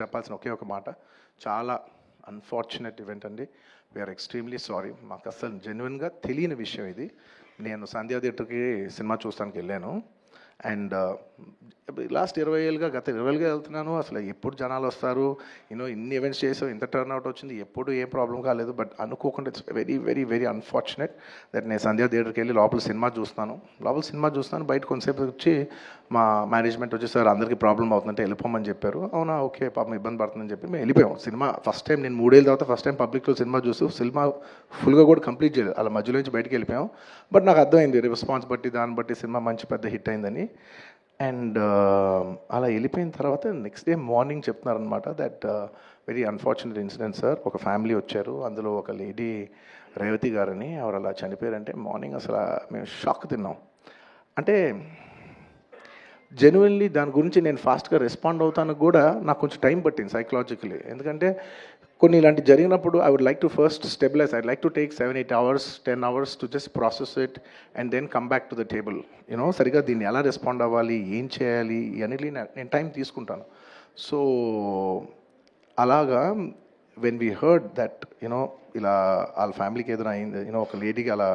చెప్పాల్సిన ఒకే ఒక మాట, చాలా అన్ఫార్చునేట్ ఈవెంట్ అండి. We are extremely sorry. మాకు అసలు జెన్యున్గా తెలియని విషయం ఇది. నేను సంధ్యా థియేటర్కి సినిమా చూస్తానికి వెళ్ళాను. అండ్ లాస్ట్ 20 ఏళ్ళుగా, గత 20 ఏళ్ళుగా వెళ్తున్నాను. అసలు ఎప్పుడు జనాలు వస్తారు, ఇన్ని ఈవెంట్స్ చేసావు, ఇంత టర్న్అవుట్ వచ్చింది, ఎప్పుడు ఏ ప్రాబ్లం కాలేదు. బట్ అనుకోకుండా it's very very very unfortunate that నేను సంధ్యా థియేటర్కి వెళ్ళి లోపల సినిమా చూస్తాను. బయట కొంతసేపు వచ్చి మా మేనేజ్మెంట్ వచ్చి, సార్ అందరికీ ప్రాబ్లం అవుతుందంటే వెళ్ళిపోమని చెప్పారు. అవునా, ఓకే, పాపం ఇబ్బంది పడుతుందని చెప్పి మేము వెళ్ళిపోయాం. సినిమా ఫస్ట్ టైం నేను 3 ఏళ్ళ తర్వాత ఫస్ట్ టైం పబ్లిక్లో సినిమా చూస్తూ సినిమా ఫుల్గా కూడా కంప్లీట్ చేయలేదు, అలా మధ్యలో నుంచి బయటికి వెళ్ళిపోయాం. బట్ నాకు అర్థమైంది రెస్పాన్స్ బట్టి, దాన్ని బట్టి సినిమా మంచి పెద్ద హిట్ అయిందని. అండ్ అలా వెళ్ళిపోయిన తర్వాత నెక్స్ట్ డే మార్నింగ్ చెప్తున్నారనమాట that very unfortunate incident sir. ఒక ఫ్యామిలీ వచ్చారు, అందులో ఒక లేడీ రేవతి గారని, ఆవిడ అలా చనిపోయారంటే మార్నింగ్ అసలు మేము షాక్ తిన్నాం. అంటే జెన్యున్లీ దాని గురించి నేను ఫాస్ట్గా రెస్పాండ్ అవుతాను కూడా నాకు కొంచెం టైం పట్టింది సైకలాజికలీ. ఎందుకంటే కొన్ని ఇలాంటి జరిగినప్పుడు I would like to first stabilise. I like to take 7-8 hours 10 hours to just process it and then come back to the table. సరిగా దీన్ని ఎలా రెస్పాండ్ అవ్వాలి, ఏం చేయాలి అనేది నేను టైం తీసుకుంటాను. సో అలాగా వెన్ వీ హర్డ్ దట్ ఇలా వాళ్ళ ఫ్యామిలీకి ఏదైనా అయింది, ఒక లేడీకి అలా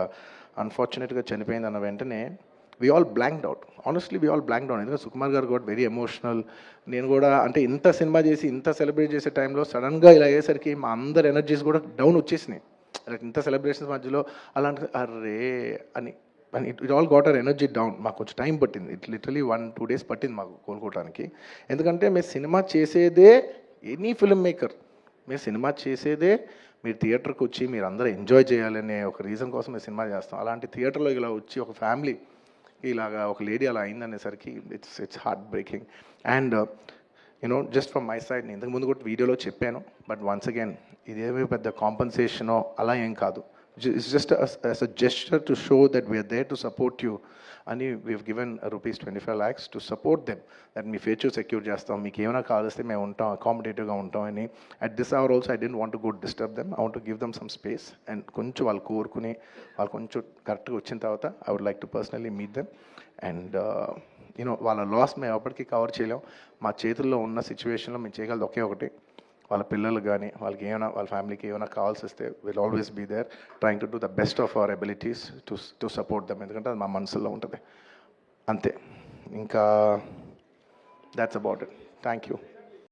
అన్ఫార్చునేట్గా చనిపోయింది అన్న వెంటనే we all blanked out. Honestly, we all blanked out. ఎందుకంటే సుకుమార్ గారు got very emotional. నేను కూడా అంటే ఇంత సినిమా చేసి ఇంత సెలబ్రేట్ చేసే టైంలో సడన్గా ఇలా అయ్యేసరికి మా అందరి ఎనర్జీస్ కూడా డౌన్ వచ్చేసినాయి. ఇంత సెలబ్రేషన్స్ మధ్యలో అలాంటి అర్రే అని it all got our energy down. మాకు కొంచెం టైం పట్టింది. ఇట్ లిటరలీ 1-2 days పట్టింది మాకు కోలుకోవడానికి. ఎందుకంటే మేము సినిమా చేసేదే, ఎనీ ఫిల్మ్ మేకర్ మీరు సినిమా చేసేదే మీరు థియేటర్కి వచ్చి మీరు అందరూ ఎంజాయ్ చేయాలనే ఒక రీజన్ కోసం మేము సినిమా చేస్తాం. అలాంటి థియేటర్లో ఇలా వచ్చి ఒక ఫ్యామిలీ ఇలాగా ఒక లేడీ అలా అయిందనేసరికి it's heartbreaking. And just from my side, నేను ఇంతకుముందు కూడా వీడియోలో చెప్పాను, బట్ వన్స్ అగైన్ ఇదేమీ పెద్ద కాంపన్సేషనో అలా ఏం కాదు. It's just as a gesture to show that we are there to support you అని we given ₹25 lakhs to support them. That మీ ఫ్యూచర్ సెక్యూర్ చేస్తాం, మీకు ఏమైనా కావాల్స్తే మేము ఉంటాం, అకామిడేటివ్గా ఉంటాం అని. At this hour also I don't want to go disturb them. I want to give them some space. And కొంచెం వాళ్ళు కోరుకుని వాళ్ళు కొంచెం కరెక్ట్గా వచ్చిన తర్వాత I would like to personally meet them. And వాళ్ళ లాస్ మేము ఎప్పటికీ కవర్ చేయలేం. మా చేతుల్లో ఉన్న సిచ్యువేషన్లో మేము చేయగలదు ఒకే ఒకటి, వాళ్ళ పిల్లలు కానీ వాళ్ళకి ఏమైనా, వాళ్ళ ఫ్యామిలీకి ఏమైనా కావాల్సి వస్తే will always be there trying to do the best of our abilities to support them. ఎందుకంటే అది మా మనసులో ఉంటుంది అంతే. ఇంకా that's about it. Thank you.